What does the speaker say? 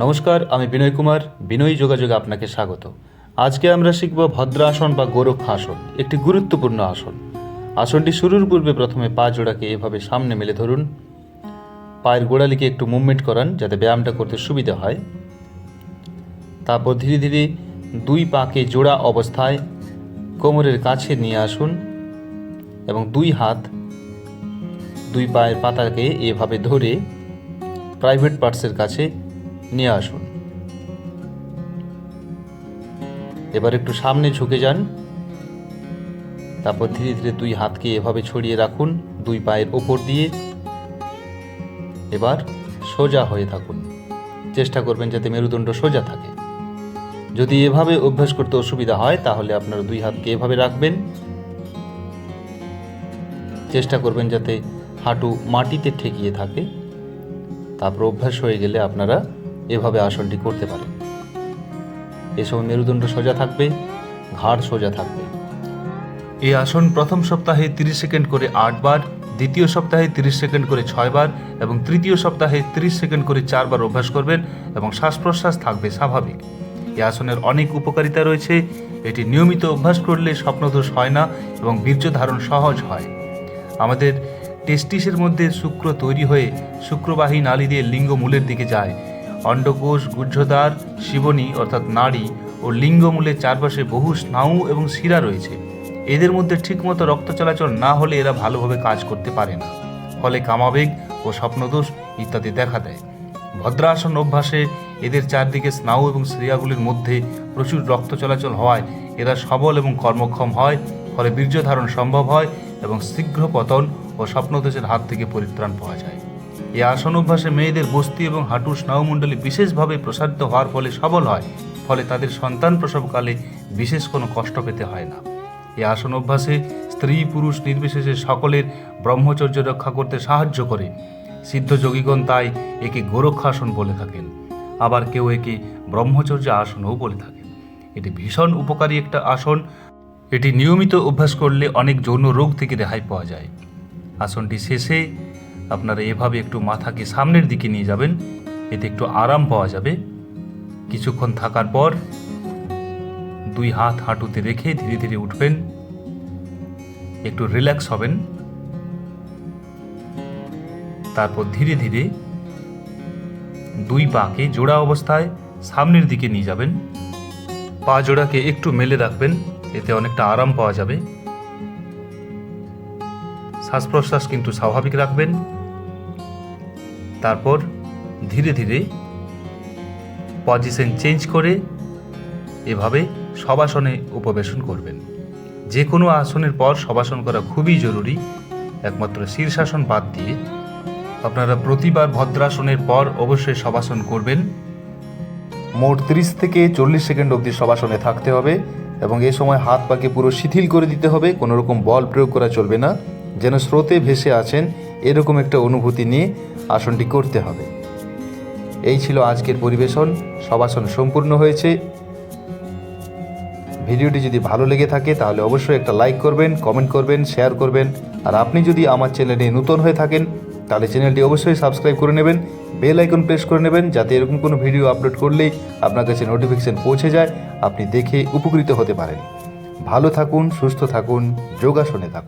নমস্কার, আমি বিনয় কুমার। বিনয়ী যোগাযোগে আপনাকে স্বাগত। আজকে আমরা শিখব ভদ্রাসন বা গোরক্ষাসন, একটি গুরুত্বপূর্ণ আসন। আসনটি শুরুর পূর্বে প্রথমে পা জোড়াকে এভাবে সামনে মেলে ধরুন। পায়ের গোড়ালিকে একটু মুভমেন্ট করান যাতে ব্যায়ামটা করতে সুবিধা হয়। তারপর ধীরে ধীরে দুই পাকে জোড়া অবস্থায় কোমরের কাছে নিয়ে আসুন এবং দুই হাত দুই পায়ের পাতাকে এভাবে ধরে প্রাইভেট পার্টসের কাছে নিয়ে আসুন। এবার একটু সামনে ঝুঁকে যান। তারপর ধীরে ধীরে দুই হাতকে এভাবে ছড়িয়ে রাখুন দুই পায়ের ওপর দিয়ে। এবার সোজা হয়ে থাকুন, চেষ্টা করবেন যাতে মেরুদণ্ড সোজা থাকে। যদি এভাবে অভ্যাস করতে অসুবিধা হয় তাহলে আপনারা দুই হাতকে এভাবে রাখবেন। চেষ্টা করবেন যাতে হাঁটু মাটিতে ঠেকিয়ে থাকে। তারপর অভ্যাস হয়ে গেলে আপনারা এভাবে আসনটি করতে পারেন। এসব মেরুদণ্ড সোজা থাকবে, ঘাড় সোজা থাকবে। এই আসন প্রথম সপ্তাহে 30 সেকেন্ড করে 8 বার, দ্বিতীয় সপ্তাহে 30 সেকেন্ড করে 6 বার এবং তৃতীয় সপ্তাহে 30 সেকেন্ড করে 4 বার অভ্যাস করবেন এবং শ্বাস প্রশ্বাস থাকবে স্বাভাবিক। এই আসনের অনেক উপকারিতা রয়েছে। এটি নিয়মিত অভ্যাস করলে স্বপ্নদোষ হয় না এবং বীর্য ধারণ সহজ হয়। আমাদের টেস্টিসের মধ্যে শুক্র তৈরি হয়ে শুক্রবাহী নালী দিয়ে লিঙ্গ মূলের দিকে যায়। অন্ডকোষ, গুহ্যদ্বার, শিবনী অর্থাৎ নাড়ি ও লিঙ্গমূলের চারপাশে বহু স্নায়ু এবং শিরা রয়েছে। এদের মধ্যে ঠিকমতো রক্ত চলাচল না হলে এরা ভালোভাবে কাজ করতে পারে না, ফলে কামাবেগ ও স্বপ্নদোষ ইত্যাদি দেখা দেয়। ভদ্রাসন অভ্যাসে এদের চারদিকে স্নায়ু এবং শিরাগুলির মধ্যে প্রচুর রক্ত চলাচল হওয়ায় এরা সবল এবং কর্মক্ষম হয়, ফলে বীর্য ধারণ সম্ভব হয় এবং শীঘ্র পতন ও স্বপ্নদোষের হাত থেকে পরিত্রাণ পাওয়া যায়। এই আসন অভ্যাসে মেয়েদের বস্তি এবং হাঁটুর স্নায়ুমণ্ডলী বিশেষভাবে প্রসারিত হওয়ার ফলে সবল হয়, ফলে তাদের সন্তান প্রসবকালে বিশেষ কোনো কষ্ট পেতে হয় না। এই আসন অভ্যাসে স্ত্রী পুরুষ নির্বিশেষে সকলের ব্রহ্মচর্য রক্ষা করতে সাহায্য করে। সিদ্ধ যোগীগণ তাই একে গোরক্ষাসন বলে থাকেন, আবার কেউ একে ব্রহ্মচর্য আসনও বলে থাকেন। এটি ভীষণ উপকারী একটা আসন। এটি নিয়মিত অভ্যাস করলে অনেক যৌন রোগ থেকে রেহাই পাওয়া যায়। আসনটি শেষে আপনারা এভাবে একটু মাথাকে সামনের দিকে নিয়ে যাবেন, এতে একটু আরাম পাওয়া যাবে। কিছুক্ষণ থাকার পর দুই হাত হাঁটুতে রেখে ধীরে ধীরে উঠবেন, একটু রিল্যাক্স হবেন। তারপর ধীরে ধীরে দুই পাকে জোড়া অবস্থায় সামনের দিকে নিয়ে যাবেন। পা জোড়াকে একটু মেলে রাখবেন, এতে অনেকটা আরাম পাওয়া যাবে। শ্বাস প্রশ্বাস কিন্তু স্বাভাবিক রাখবেন। তারপর ধীরে ধীরে পজিশন চেঞ্জ করে এভাবে শবাসনে উপবেশন করবেন। যে কোনো আসনের পর শবাসন করা খুবই জরুরি, একমাত্র শীর্ষাসন বাদ দিয়ে। আপনারা প্রতিবার ভদ্রাসনের পর অবশ্যই শবাসন করবেন। মোট 30 থেকে 40 সেকেন্ড অবধি শবাসনে থাকতে হবে এবং এ সময় হাত পাকে পুরো শিথিল করে দিতে হবে। কোনো রকম বল প্রয়োগ করা চলবে না, যেন স্রোতে ভেসে আছেন এরকম একটা অনুভূতি নিয়ে আসনটি করতে হবে। এই ছিল আজকের পরিবেশন। শবাসন সম্পূর্ণ হয়েছে। ভিডিওটি যদি ভালো লেগে থাকে তাহলে অবশ্যই একটা লাইক করবেন, কমেন্ট করবেন, শেয়ার করবেন। আর আপনি যদি আমার চ্যানেলে নতুন হয়ে থাকেন তাহলে চ্যানেলটি অবশ্যই সাবস্ক্রাইব করে নেবেন, বেল আইকন প্রেস করে নেবেন, যাতে এরকম কোনো ভিডিও আপলোড করলেই আপনার কাছে নোটিফিকেশন পৌঁছে যায়, আপনি দেখে উপকৃত হতে পারেন। ভালো থাকুন, সুস্থ থাকুন, যোগাসনে থাকুন।